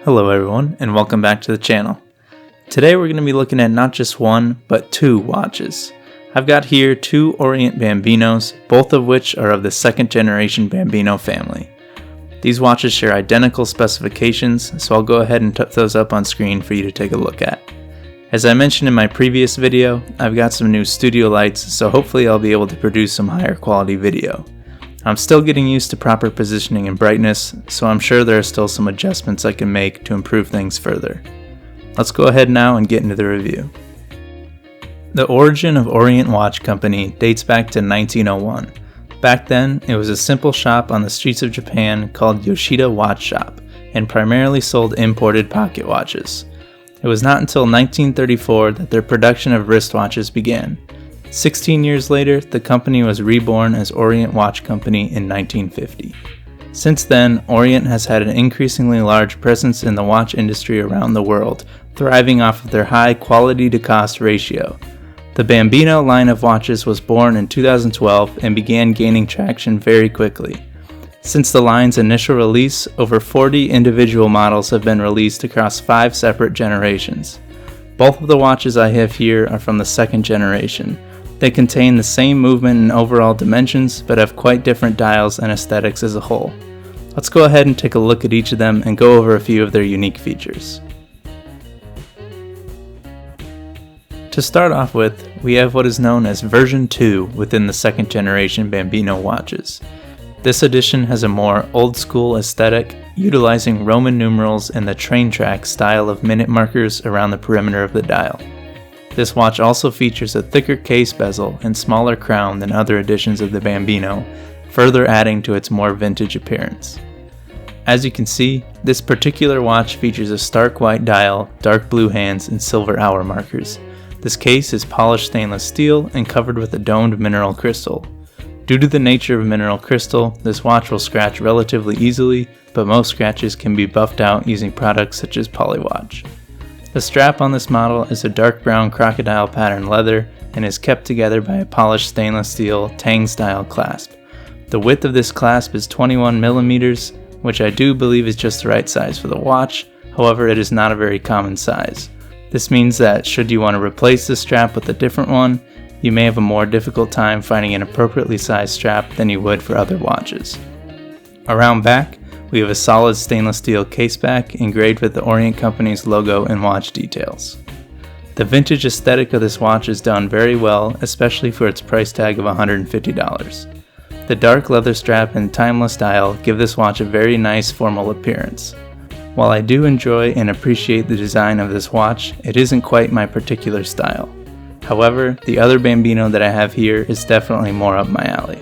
Hello everyone, and welcome back to the channel. Today we're going to be looking at not just one, but two watches. I've got here two Orient Bambinos, both of which are of the second generation Bambino family. These watches share identical specifications, so I'll go ahead and put those up on screen for you to take a look at. As I mentioned in my previous video, I've got some new studio lights, so hopefully I'll be able to produce some higher quality video. I'm still getting used to proper positioning and brightness, so I'm sure there are still some adjustments I can make to improve things further. Let's go ahead now and get into the review. The origin of Orient Watch Company dates back to 1901. Back then, it was a simple shop on the streets of Japan called Yoshida Watch Shop, and primarily sold imported pocket watches. It was not until 1934 that their production of wristwatches began. 16 years later, the company was reborn as Orient Watch Company in 1950. Since then, Orient has had an increasingly large presence in the watch industry around the world, thriving off of their high quality to cost ratio. The Bambino line of watches was born in 2012 and began gaining traction very quickly. Since the line's initial release, over 40 individual models have been released across 5 separate generations. Both of the watches I have here are from the second generation. They contain the same movement and overall dimensions, but have quite different dials and aesthetics as a whole. Let's go ahead and take a look at each of them and go over a few of their unique features. To start off with, we have what is known as version 2 within the second generation Bambino watches. This edition has a more old school aesthetic, utilizing Roman numerals and the train track style of minute markers around the perimeter of the dial. This watch also features a thicker case bezel and smaller crown than other editions of the Bambino, further adding to its more vintage appearance. As you can see, this particular watch features a stark white dial, dark blue hands, and silver hour markers. This case is polished stainless steel and covered with a domed mineral crystal. Due to the nature of mineral crystal, this watch will scratch relatively easily, but most scratches can be buffed out using products such as Polywatch. The strap on this model is a dark brown crocodile pattern leather and is kept together by a polished stainless steel Tang style clasp. The width of this clasp is 21 millimeters, which I do believe is just the right size for the watch, however it is not a very common size. This means that should you want to replace this strap with a different one, you may have a more difficult time finding an appropriately sized strap than you would for other watches. Around back, we have a solid stainless steel caseback engraved with the Orient Company's logo and watch details. The vintage aesthetic of this watch is done very well, especially for its price tag of $150. The dark leather strap and timeless dial give this watch a very nice formal appearance. While I do enjoy and appreciate the design of this watch, it isn't quite my particular style. However, the other Bambino that I have here is definitely more up my alley.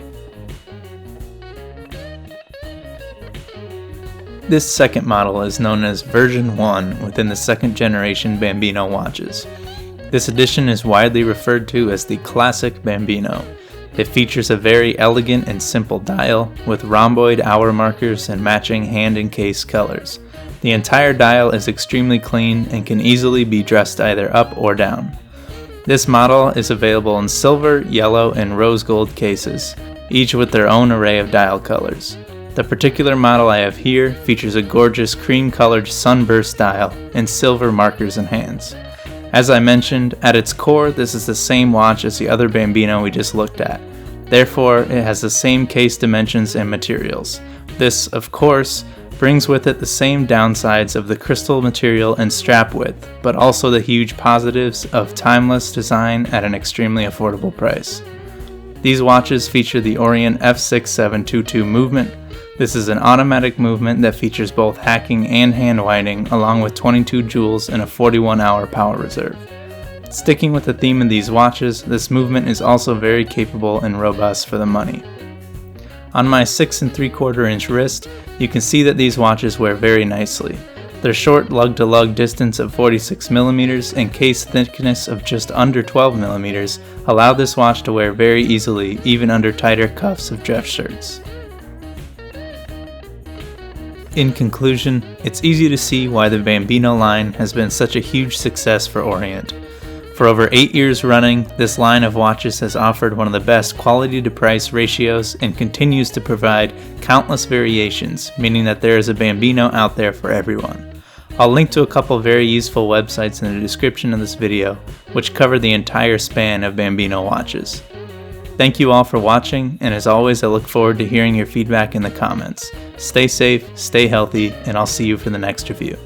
This second model is known as version 1 within the second generation Bambino watches. This edition is widely referred to as the classic Bambino. It features a very elegant and simple dial with rhomboid hour markers and matching hand and case colors. The entire dial is extremely clean and can easily be dressed either up or down. This model is available in silver, yellow, and rose gold cases, each with their own array of dial colors. The particular model I have here features a gorgeous cream-colored sunburst dial and silver markers and hands. As I mentioned, at its core, this is the same watch as the other Bambino we just looked at. Therefore, it has the same case dimensions and materials. This, of course, brings with it the same downsides of the crystal material and strap width, but also the huge positives of timeless design at an extremely affordable price. These watches feature the Orient F6722 movement. This is an automatic movement that features both hacking and hand winding, along with 22 joules and a 41-hour power reserve. Sticking with the theme of these watches, this movement is also very capable and robust for the money. On my 6 3/4 inch wrist, you can see that these watches wear very nicely. Their short lug-to-lug distance of 46 millimeters and case thickness of just under 12 millimeters allow this watch to wear very easily, even under tighter cuffs of dress shirts. In conclusion, it's easy to see why the Bambino line has been such a huge success for Orient. For over 8 years running, this line of watches has offered one of the best quality to price ratios and continues to provide countless variations, meaning that there is a Bambino out there for everyone. I'll link to a couple very useful websites in the description of this video, which cover the entire span of Bambino watches. Thank you all for watching, and as always, I look forward to hearing your feedback in the comments. Stay safe, stay healthy, and I'll see you for the next review.